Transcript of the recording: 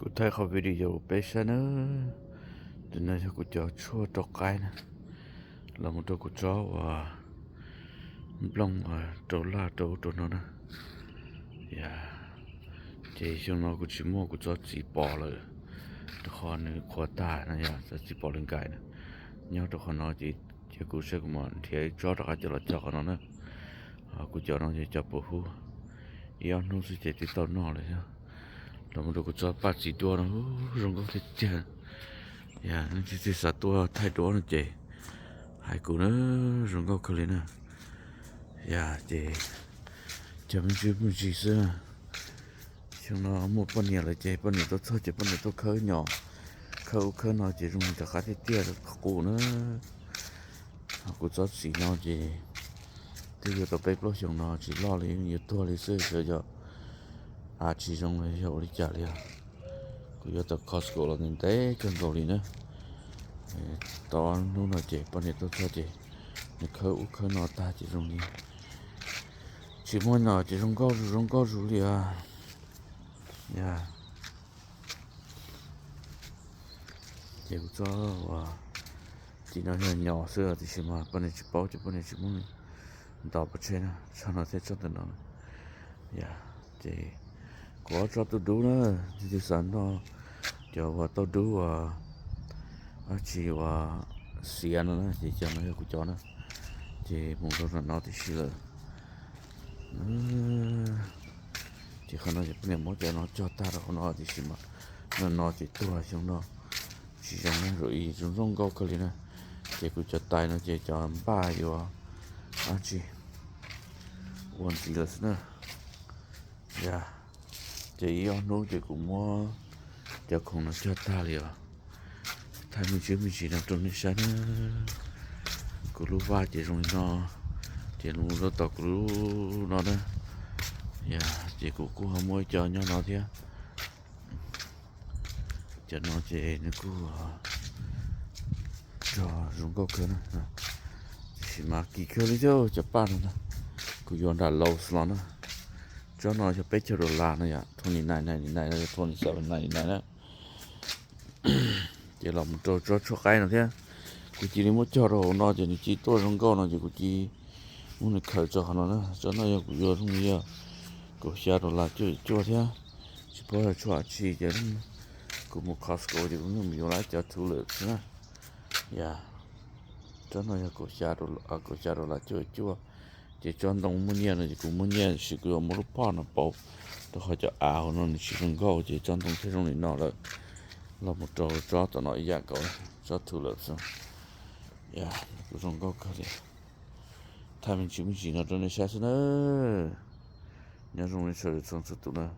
กูถ่ายเข้าวิดีโอไปซะนะเดี๋ยวนะกูจะชั่วตกไกลนะแล้วมันตัวกูจะว่ามันลงตัวลาตัวนั้นนะอย่าเจช่วงนั้นกูชิมัวกูจะจีบอเลยทุกคนนี่ขวดตานะอย่าจะจีบอเรื่องไกลนะเนี่ยทุกคนนะจีกูเชื่อกูมันที่จอดก็จะละจอดกันนะกูจะน้องจะจับปูหูย้อนนู้นสิเจติดต่อนอเลยนะแล้วมันก็จะปัดสีตัวนะรงก็จะเจอย่านั่นที่สัตว์ตัวไทยตัวนั่นเจให้กูนะรงก็คือเลยนะอย่าเจจะมันชื่อมันชื่อซะช่วงนั้นหมดปัญญาเลยเจปัญญาตัวเธอเจปัญญาตัวเคยหน่อเคยหน่อเจรงจะขาดที่เตี้ยกูนะกูจะสีหน่อเจที่อยู่ตัวไปปลุกช่วงนั้นจีล้อเลยอยู่ตัวเลยเสือจะchỉ trong này hiểu đi chả liền, cứ giờ tập Costco là nhìn thấy chân cầu đi nữa, to luôn là chị, bọn này tôi cho chị, này khơi nó ta chỉ trong đi, chỉ muốn nó chỉ trong cao rủ liền, nha, chị cũng cho chỉ nói là nhỏ xưa thì chỉ mà bọn này chỉ bảo chỉ bọn này chỉ muốn đào bớt trên á, cho nó sẽ cho tận nó, nha, chị có cho tôi đủ nữa thì sẵn đó cho và tôi đủ chỉ và xiên nữa thì cho nó của cho nó thì muốn cho nó thì xí rồi chỉ không nói chỉ muốn cho nó cho ta rồi nó thì xí mà nó chỉ tua trong đó chỉ trong nó rồi trong câu cái này chỉ của cho tay nó chỉ cho ba vô chỉ quan gì là nữa yeah chị nó chị cũng mua cho con nó cho ta liền thay mình chỉ làm trong sáng cô lúc ba chị rồi nó chị luôn nó tọt lúc nó đó dạ chị cũng không mua cho nhau nó thế cho nó chị nó cũng cho dùng câu cơ nữa chỉ mà kỳ cơ đi chứ cho ba nữa cũng dọn đã lâu lắm nữa cho nó cho bé cho đồ là này ạ $29.99 này $27.99 đó chỉ là một cho cái nào thếกูchỉ đi mua cho đồ nó chỉ tôi trong câu nó chỉกูchỉ muốn khởi cho nó nữa cho nóกูvô trong kiaกูxe đồ là cho thế chỉ bỏ ra cho chỉ choกูmua Costco thì cũng nhiều lái cho thu lợi nữa yeah cho nóกูxe đồ là cho chỉ cho đông muốn nhẹ này cũng muốn nhẹ chỉ cứ một lúc bao nó bao tôi hỏi cho áo nó chỉ cần go chỉ cho đông thế trong này nó là một trò cho nó dạng cậu cho thử lợi xong yeah cứ trong go cái thay mình chỉ nó trong này sẽ nữa nhớ trong này sẽ được xong sự tụ nữa